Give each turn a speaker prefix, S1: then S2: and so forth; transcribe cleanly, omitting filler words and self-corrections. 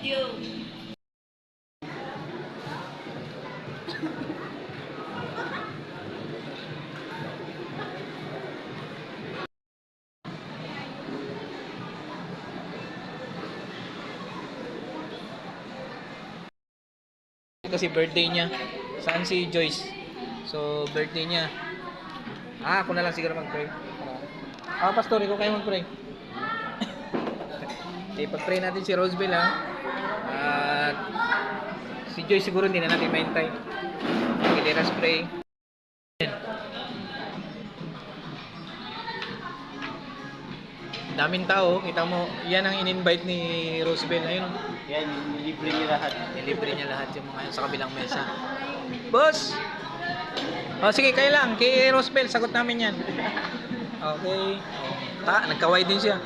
S1: video.
S2: Kasi birthday niya. Saan si Joyce? So, birthday niya. Ako na lang siguro mag-pray. Pastor, ikaw kayo mag-pray. Okay, pag-pray natin si Rosebell, ha. At si Joyce siguro hindi na natin mahintay. Okay, let us pray. Daming tao, kita mo, yan ang in-invite ni Rosebell. Ayun,
S3: Yan, nilibre niya lahat.
S2: nilibre niya lahat yung mga yun sa kabilang mesa. Boss! Sige, kayo lang. Kay Rosebell, sagot namin yan. Okay. Nagkaway din siya.